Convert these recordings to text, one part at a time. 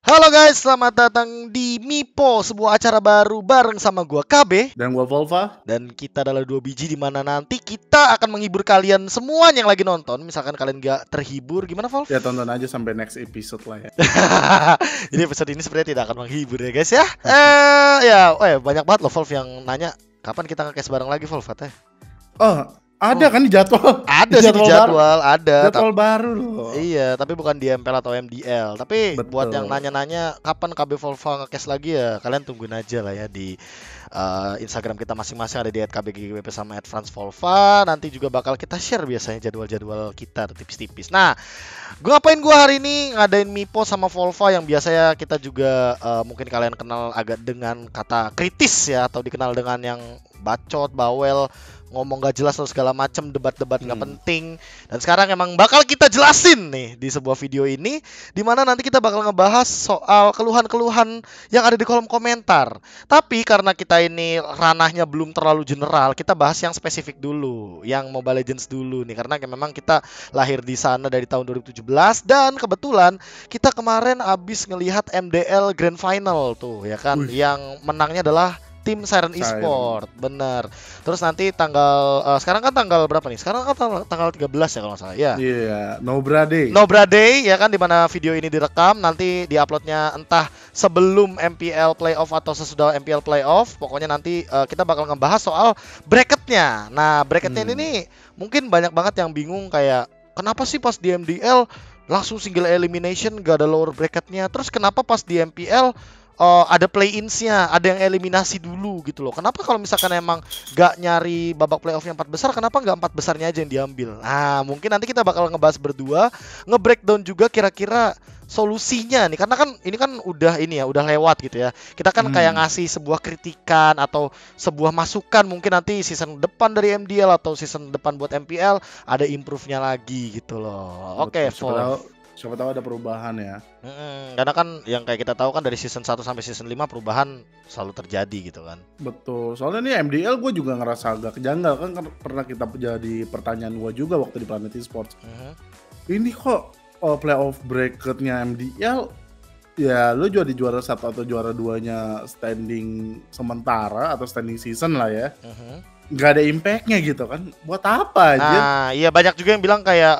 Halo guys, selamat datang di Mipo, sebuah acara baru bareng sama gua KB. Dan gua Volva. Dan kita adalah dua biji di mana nanti kita akan menghibur kalian semua yang lagi nonton. Misalkan kalian gak terhibur, gimana Volv? Ya tonton aja sampai next episode lah ya. Jadi episode ini sebenarnya tidak akan menghibur ya guys ya. Banyak banget loh Volv yang nanya kapan kita nge-cast bareng lagi Volv katanya. Oh, ada kan di jadwal? Ada sih di jadwal, ada. Jadwal baru loh. Iya, tapi bukan di MPL atau MDL. Tapi Betul. buat yang nanya-nanya kapan KB Volva nge-cast lagi ya, kalian tungguin aja lah ya di Instagram kita masing-masing, ada di @kbggwp sama @fransvolva. Nanti juga bakal kita share biasanya jadwal-jadwal kita tipis-tipis. Nah, gue hari ini ngadain Mipo sama Volva yang biasanya kita juga mungkin kalian kenal agak dengan kata kritis ya, atau dikenal dengan yang bacot, bawel, ngomong gak jelas atau segala macam, debat-debat nggak penting. Dan sekarang emang bakal kita jelasin nih di sebuah video ini, dimana nanti kita bakal ngebahas soal keluhan-keluhan yang ada di kolom komentar. Tapi karena kita ini ranahnya belum terlalu general, kita bahas yang spesifik dulu, yang Mobile Legends dulu nih, karena memang kita lahir di sana dari tahun 2017 dan kebetulan kita kemarin abis ngelihat MDL Grand Final tuh ya kan. Yang menangnya adalah tim Siren Esport, bener. Terus nanti sekarang kan tanggal berapa nih? Sekarang kan tanggal 13 ya kalau nggak salah. Ya. Iya, Nobra Day. Nobra Day ya kan, dimana video ini direkam, nanti diuploadnya entah sebelum MPL Playoff atau sesudah MPL Playoff. Pokoknya nanti kita bakal ngebahas soal bracketnya. Nah, bracketnya ini mungkin banyak banget yang bingung kayak kenapa sih pas di MDL langsung single elimination gak ada lower bracketnya? Terus kenapa pas di MPL ada play-ins-nya, ada yang eliminasi dulu gitu loh. Kenapa kalau misalkan emang gak nyari babak playoff yang 4 besar, kenapa gak 4 besarnya aja yang diambil? Nah, mungkin nanti kita bakal ngebahas berdua, nge-breakdown juga kira-kira solusinya nih, karena kan ini kan udah lewat gitu ya. Kita kan kayak ngasih sebuah kritikan atau sebuah masukan, mungkin nanti season depan dari MDL atau season depan buat MPL ada improve-nya lagi gitu loh. Oke, siapa tahu ada perubahan ya. Karena kan yang kayak kita tahu kan dari season 1 sampai season 5 perubahan selalu terjadi gitu kan. Betul. Soalnya nih MDL gue juga ngerasa agak kejanggal kan, pernah kita jadi pertanyaan gue juga waktu di Planet Esports. Ini kok playoff bracketnya MDL ya lu jadi juara 1 atau juara 2-nya standing sementara atau standing season lah ya. Nggak ada impactnya gitu kan, buat apa aja? Nah, iya banyak juga yang bilang kayak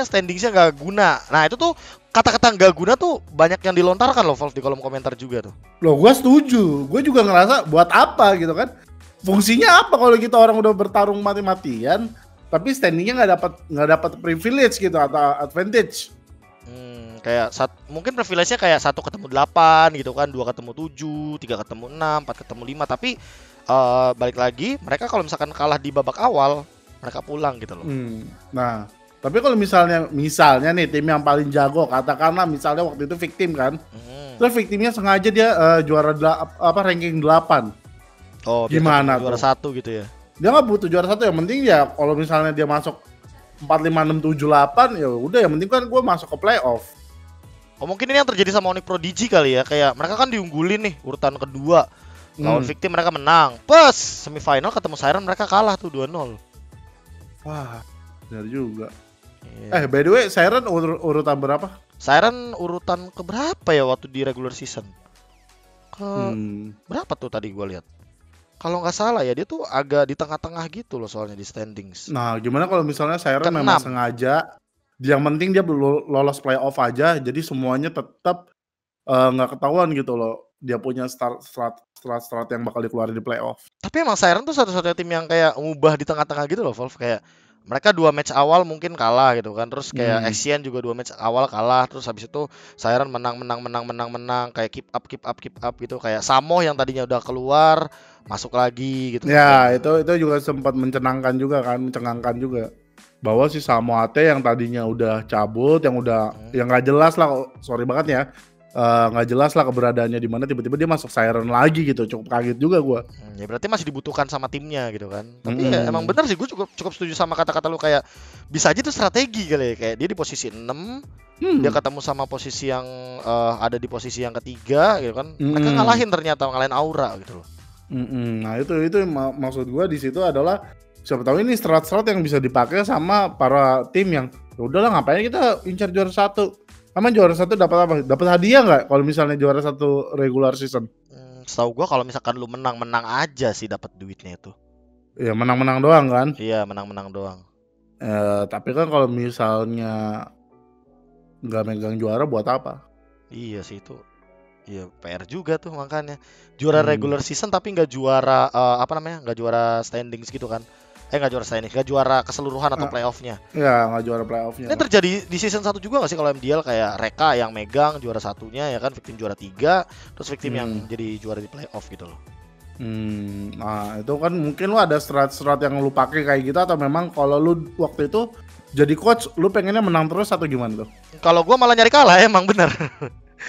standingsnya nggak guna. Nah itu tuh kata-kata nggak guna tuh banyak yang dilontarkan loh Valve di kolom komentar juga tuh. Loh, gue setuju, gue juga ngerasa buat apa gitu kan? Fungsinya apa kalau kita orang udah bertarung mati-matian, tapi standingnya nggak dapat privilege gitu atau advantage? Kayak mungkin privilege-nya kayak 1 ketemu 8 gitu kan, 2 ketemu 7, 3 ketemu 6, 4 ketemu 5, tapi balik lagi mereka kalau misalkan kalah di babak awal mereka pulang gitu loh. Nah, tapi kalau misalnya nih tim yang paling jago, katakanlah misalnya waktu itu victim kan, terus victimnya sengaja dia juara ranking 8. Oh, gimana juara 1 gitu ya? Dia nggak butuh juara 1, yang penting ya kalau misalnya dia masuk 4, 5, 6, 7, 8 ya udah, yang penting kan gue masuk ke playoff. Oh, mungkin ini yang terjadi sama Onyx Prodigy kali ya, kayak mereka kan diunggulin nih urutan kedua. Lawan victim mereka menang. Pas semifinal ketemu Siren mereka kalah tuh 2-0. Wah, benar juga. By the way, Siren urutan berapa? Siren urutan ke berapa ya waktu di regular season? Berapa tuh tadi gue lihat? Kalau nggak salah ya dia tuh agak di tengah-tengah gitu loh soalnya di standings. Nah, gimana kalau misalnya Siren memang sengaja, yang penting dia lolos playoff aja, jadi semuanya tetap nggak ketahuan gitu loh. Dia punya strat yang bakal dikeluarin di playoff. Tapi emang Siren tuh satu-satunya tim yang kayak ngubah di tengah-tengah gitu loh, Valve. Kayak mereka 2 match awal mungkin kalah gitu kan. Terus kayak Axian juga 2 match awal kalah. Terus habis itu Siren menang. Kayak keep up gitu. Kayak Samo yang tadinya udah keluar masuk lagi gitu. Ya, itu juga sempat mencengangkan juga. Bahwa si Samo Ate yang tadinya udah cabut, yang nggak jelas lah, sorry banget ya. Nggak jelas lah keberadaannya di mana, tiba-tiba dia masuk Siren lagi gitu, cukup kaget juga gue. Ya berarti masih dibutuhkan sama timnya gitu kan. Tapi ya emang bener sih, gue cukup setuju sama kata-kata lu, kayak bisa aja tuh strategi kali ya. Kayak dia di posisi 6, dia ketemu sama posisi yang ada di posisi yang ketiga gitu kan. Mereka ngalahin Aura gitu loh. Nah itu maksud gue di situ adalah siapa tahu ini strat yang bisa dipakai sama para tim yang udahlah ngapain kita incar juara 1. Emang juara 1 dapat apa? Dapat hadiah nggak kalau misalnya juara 1 regular season? Setahu gua kalau misalkan lu menang aja sih dapat duitnya itu. Iya, menang-menang doang kan? Iya, menang doang. Tapi kan kalau misalnya nggak megang juara buat apa? Iya sih itu. Iya, PR juga tuh makanya. Juara regular season tapi nggak juara nggak juara standings gitu kan. Nggak juara standings, nggak juara keseluruhan atau playoff-nya. Iya, nggak juara playoff-nya. Ini terjadi di season 1 juga nggak sih kalau MDL, kayak Reka yang megang juara satunya ya kan, Victim juara 3, terus Victim yang jadi juara di playoff gitu loh. Nah itu kan mungkin lu ada strat-strat yang lu pakai kayak gitu, atau memang kalau lu waktu itu jadi coach lu pengennya menang terus atau gimana tuh? Kalau gua malah nyari kalah, emang bener.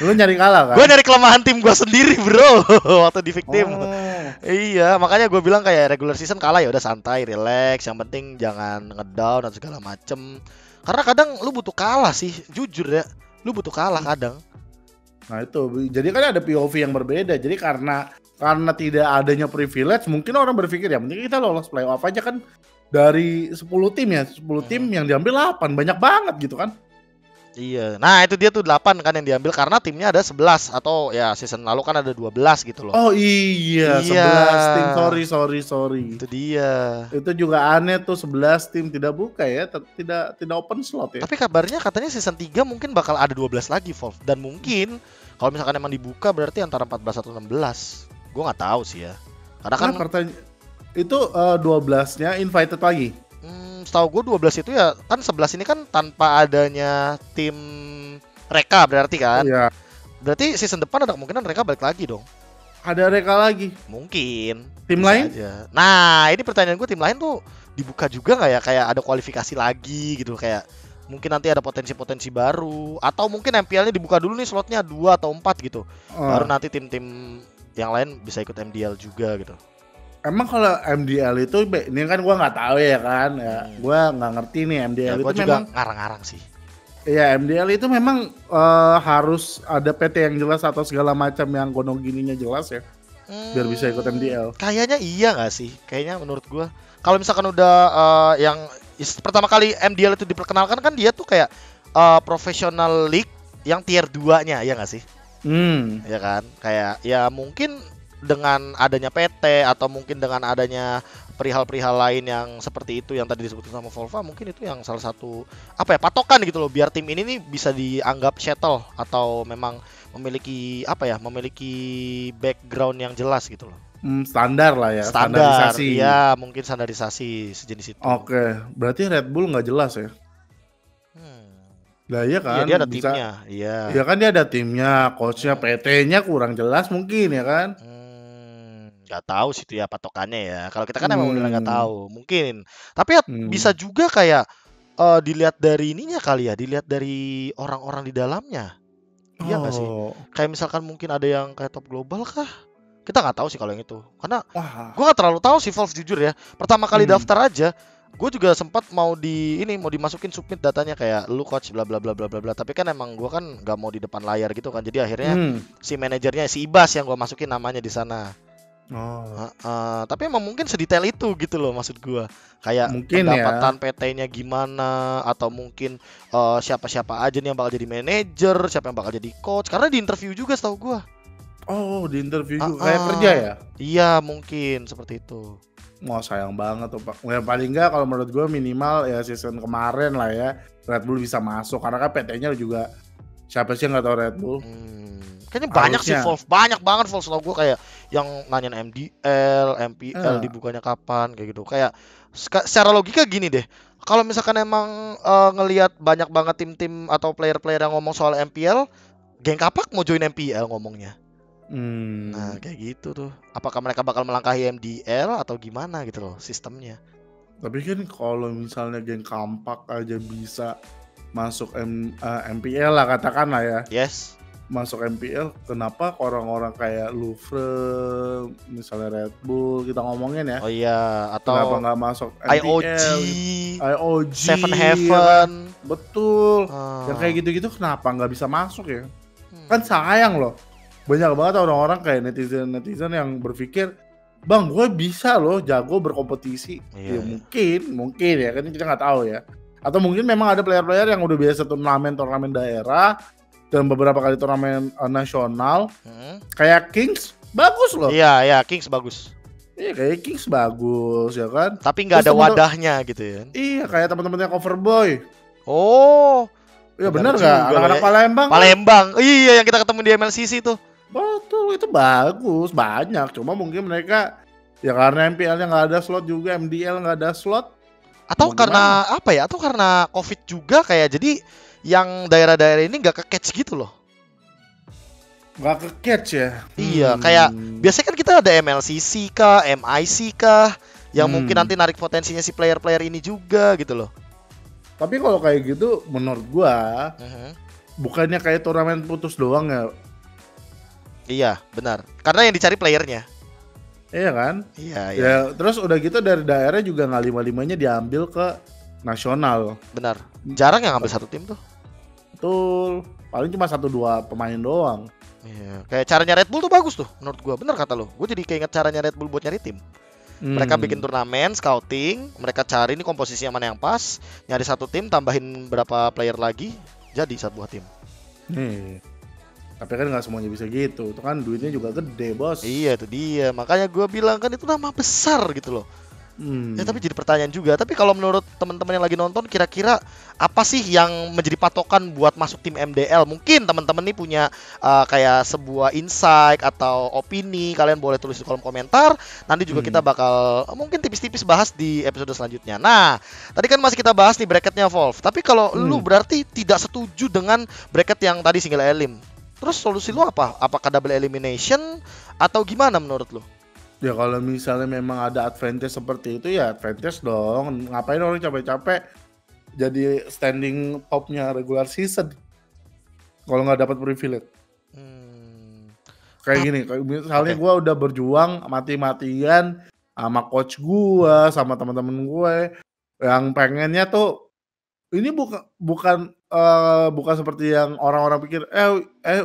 Lu nyari kalah kan? Gua nyari kelemahan tim gua sendiri bro waktu di Victim. Iya, makanya gue bilang kayak regular season kalah ya udah santai, relax, yang penting jangan ngedown dan segala macem. Karena kadang lu butuh kalah sih, jujur ya, lu butuh kalah kadang. Nah itu, jadi kan ada POV yang berbeda. Jadi karena tidak adanya privilege, mungkin orang berpikir ya mending kita lolos playoff aja kan. Dari 10 tim ya, 10 tim yang diambil 8, banyak banget gitu kan. Iya, nah itu dia tuh 8 kan yang diambil karena timnya ada 11, atau ya season lalu kan ada 12 gitu loh. Oh iya, 11 tim, sorry. Itu dia. Itu juga aneh tuh, 11 tim tidak buka ya, tidak open slot ya. Tapi kabarnya katanya season 3 mungkin bakal ada 12 lagi Volv, dan mungkin kalau misalkan emang dibuka berarti antara 14 atau 16. Gue nggak tahu sih ya. Karena kan itu 12-nya invited lagi. Setahu gue 12 itu ya kan, 11 ini kan tanpa adanya tim Reka berarti kan. Iya. Berarti season depan ada kemungkinan Reka balik lagi dong. Ada Reka lagi. Mungkin. Tim lain? Aja. Nah ini pertanyaan gue, tim lain tuh dibuka juga nggak ya? Kayak ada kualifikasi lagi gitu, kayak mungkin nanti ada potensi-potensi baru, atau mungkin MPL-nya dibuka dulu nih slotnya 2 atau 4 gitu. Baru nanti tim-tim yang lain bisa ikut MDL juga gitu. Emang kalau MDL itu, ini kan gua nggak tahu ya kan, ya gua nggak ngerti nih MDL ya, itu juga memang ngarang-ngarang sih. Iya, MDL itu memang harus ada PT yang jelas atau segala macam yang gonong gininya jelas ya, biar bisa ikut MDL. Kayaknya iya nggak sih? Kayaknya menurut gua, kalau misalkan udah yang pertama kali MDL itu diperkenalkan kan dia tuh kayak professional league yang tier 2-nya, ya nggak sih? Ya kan, kayak ya mungkin dengan adanya PT atau mungkin dengan adanya perihal-perihal lain yang seperti itu yang tadi disebutkan sama Volva, mungkin itu yang salah satu patokan gitu loh, biar tim ini nih bisa dianggap shuttle atau memang memiliki memiliki background yang jelas gitu loh. Standar lah ya, standarisasi. Iya, mungkin standarisasi sejenis itu. Oke, berarti Red Bull nggak jelas ya? Lah iya kan, dia ada timnya. Iya kan, dia ada timnya, coachnya, PT-nya kurang jelas mungkin ya kan? Nggak tahu sih itu ya patokannya ya. Kalau kita kan emang udah nggak tahu, mungkin. Tapi ya bisa juga kayak dilihat dari ininya kali ya, dilihat dari orang-orang di dalamnya. Iya nggak sih? Kayak misalkan mungkin ada yang kayak top global kah? Kita nggak tahu sih kalau yang itu. Karena gue nggak terlalu tahu sih Volv, jujur ya. Pertama kali daftar aja, gue juga sempat mau dimasukin submit datanya kayak lu coach bla bla bla bla bla bla. Tapi kan emang gue kan nggak mau di depan layar gitu kan. Jadi akhirnya si manajernya, si Ibas yang gue masukin namanya di sana. Tapi emang mungkin sedetail itu gitu loh, maksud gue. Kayak mungkin pendapatan PT-nya gimana, atau mungkin siapa-siapa aja nih yang bakal jadi manajer, siapa yang bakal jadi coach. Karena di interview juga setahu gue. Oh, di interview juga kayak kerja ya? Iya, mungkin seperti itu. Mau sayang banget tuh Pak. Ya, paling nggak kalau menurut gue minimal ya season kemarin lah ya, Red Bull bisa masuk, karena kan PT-nya juga siapa sih yang nggak tahu Red Bull. Kayaknya banyak sih Volv, banyak banget Volv. Setahu gue kayak yang nanyain MDL, MPL dibukanya kapan kayak gitu. Kayak secara logika gini deh, kalau misalkan emang ngelihat banyak banget tim-tim atau player-player yang ngomong soal MPL, geng kapak mau join MPL ngomongnya. Nah kayak gitu tuh. Apakah mereka bakal melangkahi MDL atau gimana gitu loh sistemnya. Tapi kan kalau misalnya geng kampak aja bisa masuk MPL lah katakanlah ya. Yes. Masuk MPL, kenapa orang-orang kayak Louvre, misalnya Red Bull kita ngomongin ya? Oh iya, atau kenapa nggak masuk MPL, IOG, Seven Heaven, ya, betul. Yang kayak gitu-gitu kenapa nggak bisa masuk ya? Kan sayang loh. Banyak banget orang-orang kayak netizen yang berpikir, bang gue bisa loh jago berkompetisi. Ya mungkin ya kan kita nggak tahu ya. Atau mungkin memang ada player-player yang udah biasa turnamen daerah dan beberapa kali turnamen nasional. Kayak Kings bagus loh. Iya, Kings bagus. Iya, kayak Kings bagus ya kan. Tapi nggak ada wadahnya gitu ya. Iya, kayak teman-temannya Coverboy. Oh. Iya benar nggak? Anak-anak Palembang. Palembang. Kan? Iya, yang kita ketemu di MLCC tuh. Betul, itu bagus, banyak. Cuma mungkin mereka ya karena MPL-nya nggak ada slot juga, MDL nggak ada slot. Atau karena gimana? Apa ya? Atau karena COVID juga kayak jadi yang daerah-daerah ini nggak ke-catch gitu loh. Nggak ke-catch ya? Iya, kayak biasanya kan kita ada MLCC kah, MIC kah, yang mungkin nanti narik potensinya si player-player ini juga gitu loh. Tapi kalau kayak gitu menurut gua bukannya kayak turnamen putus doang ya? Iya, benar. Karena yang dicari playernya. Iya kan? Iya. Ya, terus udah gitu dari daerah juga nggak lima-limanya diambil ke nasional. Benar. Jarang yang ngambil satu tim tuh. Betul. Paling cuma 1-2 pemain doang. Iya. Kayak caranya Red Bull tuh bagus tuh menurut gua. Bener kata lo. Gue jadi keinget caranya Red Bull buat nyari tim. Mereka bikin turnamen, scouting, mereka cari nih komposisinya mana yang pas, nyari satu tim, tambahin berapa player lagi, jadi satu buah tim. Nih. Tapi kan nggak semuanya bisa gitu, itu kan duitnya juga gede bos. Iya itu dia, makanya gue bilang kan itu nama besar gitu loh. Ya tapi jadi pertanyaan juga. Tapi kalau menurut teman-teman yang lagi nonton, kira-kira apa sih yang menjadi patokan buat masuk tim MDL? Mungkin teman-teman nih punya kayak sebuah insight atau opini. Kalian boleh tulis di kolom komentar. Nanti juga kita bakal mungkin tipis-tipis bahas di episode selanjutnya. Nah, tadi kan masih kita bahas nih bracketnya Wolf. Tapi kalau lu berarti tidak setuju dengan bracket yang tadi single elim. Terus solusi lu apa? Apakah double elimination atau gimana menurut lu? Ya kalau misalnya memang ada advantage seperti itu ya advantage dong. Ngapain orang capek-capek jadi standing topnya regular season kalau nggak dapat privilege. Kayak gini, misalnya gue udah berjuang mati-matian sama coach gue, sama teman-teman gue yang pengennya tuh ini bukan seperti yang orang-orang pikir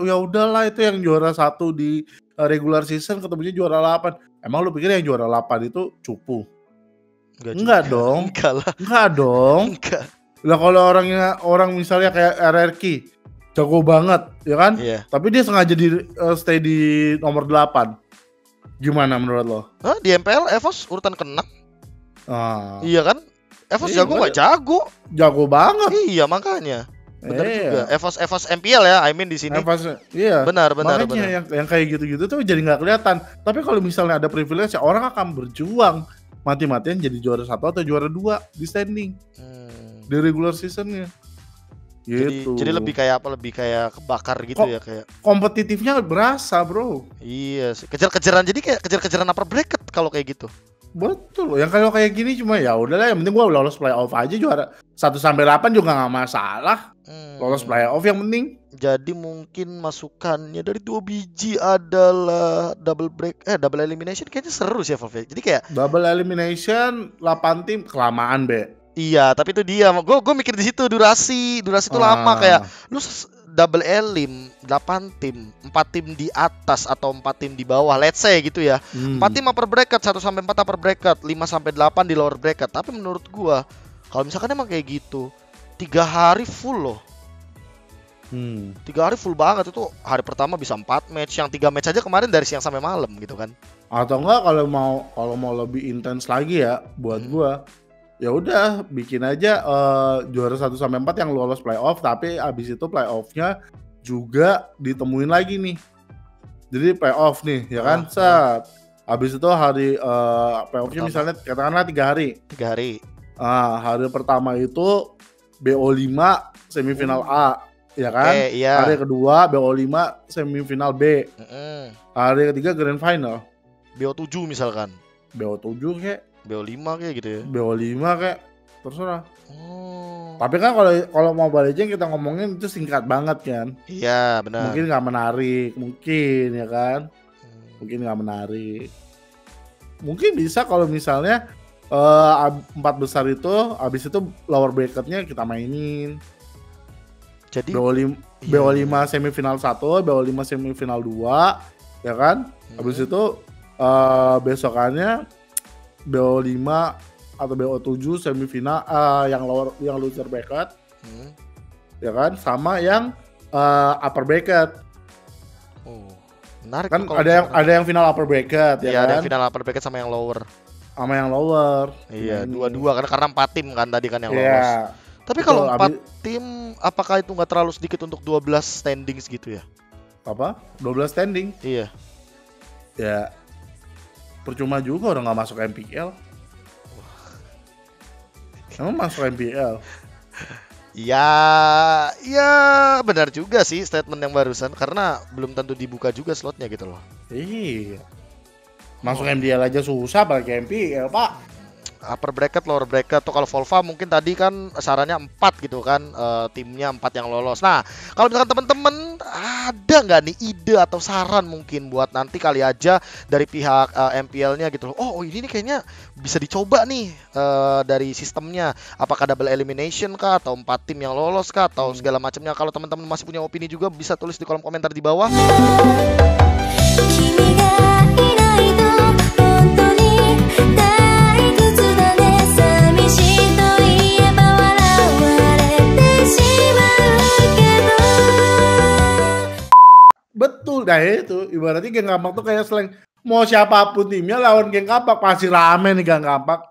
ya udahlah itu yang juara 1 di regular season ketemunya juara 8. Emang lu pikir yang juara 8 itu cupu? Enggak dong. Enggak dong. Lah kalau orang misalnya kayak RRQ jago banget, ya kan? Yeah. Tapi dia sengaja stay di nomor 8. Gimana menurut lo? Di MPL EVOS urutan ke-6. Iya kan? EVOS jago nggak jago? Jago banget. Iya makanya. Benar juga. EVOS MPL ya, I mean di sini. EVOS, iya. Benar. Makanya yang kayak gitu-gitu tuh jadi nggak kelihatan. Tapi kalau misalnya ada privilege, ya orang akan berjuang mati-matian jadi juara 1 atau juara 2 di standing di regular seasonnya. Gitu. Jadi lebih kayak apa? Lebih kayak kebakar gitu ya kayak. Kompetitifnya berasa bro. Iya sih. Kejar-kejaran jadi kayak kejar-kejaran upper bracket kalau kayak gitu. Betul, yang kalau kayak gini cuma ya udahlah yang penting gua lolos playoff aja juara 1 sampai 8 juga nggak masalah. Lolos playoff yang penting. Jadi mungkin masukannya dari 2 biji adalah double elimination kayaknya seru sih Wolf. Jadi kayak double elimination 8 tim kelamaan, Be. Iya, tapi itu dia. Gue mikir di situ durasi itu lama kayak lu double elim 8 tim, 4 tim di atas atau 4 tim di bawah, let's say gitu ya. 4 tim upper bracket, 1 sampai 4 upper bracket, 5 sampai 8 di lower bracket. Tapi menurut gua kalau misalkan emang kayak gitu, 3 hari full loh. 3 hari full banget itu. Hari pertama bisa 4 match, yang 3 match aja kemarin dari siang sampai malam gitu kan. Atau enggak kalau mau lebih intens lagi ya buat gua. Ya udah bikin aja juara 1 sampai 4 yang lolos playoff, tapi abis itu playoff-nya juga ditemuin lagi nih. Jadi playoff nih, ya kan? Set. Abis itu hari playoff-nya misalnya katakanlah 3 hari. 3 hari. Hari pertama itu BO5 semifinal A, ya kan? Iya. Hari kedua BO5 semifinal B. Hari ketiga grand final. BO7 misalkan. BO7 kayak BO5 kayak gitu ya. BO5 kayak terserah. Tapi kan kalau Mobile Legends kita ngomongin itu singkat banget kan. Iya, benar. Mungkin nggak menarik, mungkin ya kan. Mungkin nggak menarik. Mungkin bisa kalau misalnya 4 besar itu habis itu lower bracketnya kita mainin. Jadi BO5 semifinal 1, BO5 semifinal 2, ya kan? Habis itu besokannya BO5 atau BO7 semifinal yang loser bracket. Ya kan, sama yang upper bracket. Oh, menarik kan ada yang final upper bracket ya kan? Ada yang final upper bracket sama yang lower. Iya, dua-dua karena 4 tim kan tadi kan yang lolos. Tapi kalau 4 tim apakah itu nggak terlalu sedikit untuk 12 standings gitu ya? Apa? 12 standing? Iya. Ya percuma juga orang nggak masuk MPL. Emang masuk MPL? Ya benar juga sih statement yang barusan karena belum tentu dibuka juga slotnya gitu loh. Iya. Masuk MDL aja susah apalagi MPL, Pak. Upper bracket, lower bracket tuh kalau Volva mungkin tadi kan sarannya 4 gitu kan, timnya 4 yang lolos. Nah, kalau misalkan teman-teman ada nggak nih ide atau saran mungkin buat nanti kali aja dari pihak MPL-nya gitu loh. Oh, ini nih kayaknya bisa dicoba nih dari sistemnya. Apakah double elimination kah atau 4 tim yang lolos kah atau segala macamnya. Kalau teman-teman masih punya opini juga bisa tulis di kolom komentar di bawah. Betul, nah itu ibaratnya Geng Kampak tuh kayak slang mau siapapun timnya lawan Geng Kampak pasti rame nih Geng Kampak.